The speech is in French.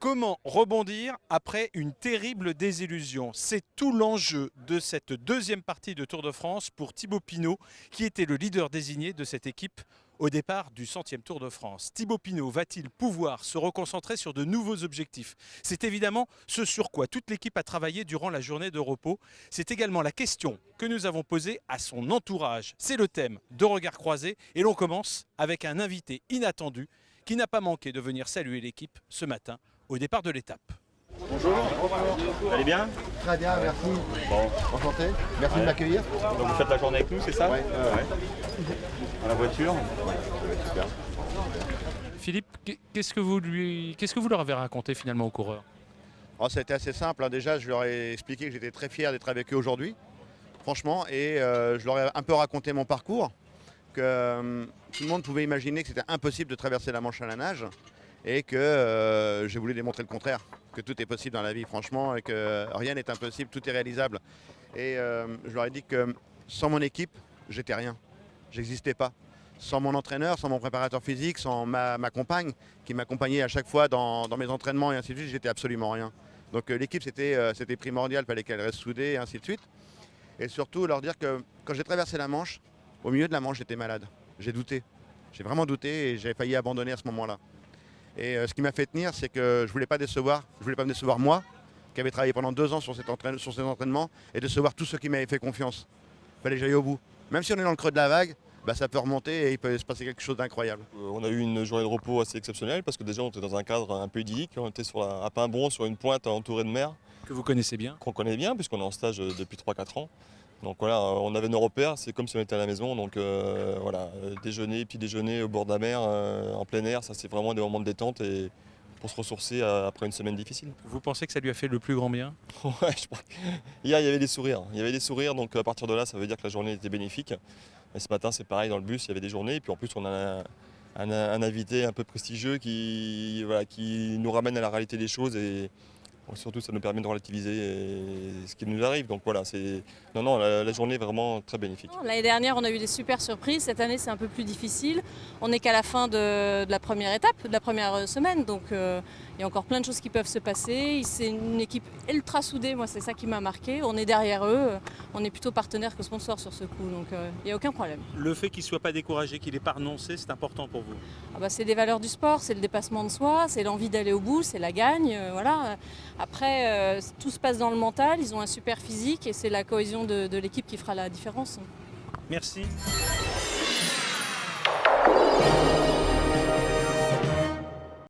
Comment rebondir après une terrible désillusion? C'est tout l'enjeu de cette deuxième partie de Tour de France pour Thibaut Pinot, qui était le leader désigné de cette équipe au départ du 100e Tour de France. Thibaut Pinot va-t-il pouvoir se reconcentrer sur de nouveaux objectifs? C'est évidemment ce sur quoi toute l'équipe a travaillé durant la journée de repos. C'est également la question que nous avons posée à son entourage. C'est le thème de Regards croisés et l'on commence avec un invité inattendu qui n'a pas manqué de venir saluer l'équipe ce matin au départ de l'étape. Bonjour, vous allez bien? Très bien, merci. Bon, Enchanté. Merci de m'accueillir. donc vous faites la journée avec nous, c'est ça? Ouais. Dans la voiture? Super. Philippe, qu'est-ce que vous leur avez raconté finalement aux coureurs? Oh, ça a été assez simple, hein. Déjà, je leur ai expliqué que j'étais très fier d'être avec eux aujourd'hui, franchement, et je leur ai un peu raconté mon parcours, que tout le monde pouvait imaginer que c'était impossible de traverser la Manche à la nage, et que j'ai voulu démontrer le contraire, que tout est possible dans la vie, franchement, et que rien n'est impossible, tout est réalisable. Et je leur ai dit que sans mon équipe, j'étais rien, j'existais pas. Sans mon entraîneur, sans mon préparateur physique, sans ma compagne qui m'accompagnait à chaque fois dans mes entraînements et ainsi de suite, j'étais absolument rien. Donc l'équipe c'était primordial, il fallait qu'elle reste soudée et ainsi de suite. Et surtout leur dire que quand j'ai traversé la Manche, au milieu de la Manche j'étais malade. J'ai douté, j'ai vraiment douté et j'ai failli abandonner à ce moment-là. Et ce qui m'a fait tenir, c'est que je voulais pas me décevoir moi, qui avait travaillé pendant 2 ans sur ces entraînements, et décevoir tous ceux qui m'avaient fait confiance. Il fallait que j'aille au bout. Même si on est dans le creux de la vague, bah, ça peut remonter et il peut se passer quelque chose d'incroyable. On a eu une journée de repos assez exceptionnelle parce que déjà on était dans un cadre un peu idyllique, on était à Pimbron sur une pointe entourée de mer Que vous connaissez bien. qu'on connaît bien puisqu'on est en stage depuis 3-4 ans. Donc voilà, on avait nos repères, c'est comme si on était à la maison, donc voilà, déjeuner, petit déjeuner au bord de la mer, en plein air, ça c'est vraiment des moments de détente et pour se ressourcer après une semaine difficile. Vous pensez que ça lui a fait le plus grand bien? Ouais, je crois. Hier il y avait des sourires, donc à partir de là ça veut dire que la journée était bénéfique. Et ce matin c'est pareil, dans le bus il y avait des journées et puis en plus on a un invité un peu prestigieux qui nous ramène à la réalité des choses et surtout ça nous permet de relativiser ce qui nous arrive. Donc voilà, la journée est vraiment très bénéfique. L'année dernière, on a eu des super surprises. Cette année, c'est un peu plus difficile. On n'est qu'à la fin de la première étape, de la première semaine. Donc il y a encore plein de choses qui peuvent se passer. C'est une équipe ultra soudée. Moi, c'est ça qui m'a marqué. On est derrière eux. On est plutôt partenaire que sponsor sur ce coup. Donc il n'y a aucun problème. Le fait qu'il ne soit pas découragé, qu'il n'ait pas renoncé, c'est important pour vous. C'est des valeurs du sport, c'est le dépassement de soi, c'est l'envie d'aller au bout, c'est la gagne. Voilà. Après, tout se passe dans le mental. Ils ont un super physique et c'est la cohésion de l'équipe qui fera la différence. Merci.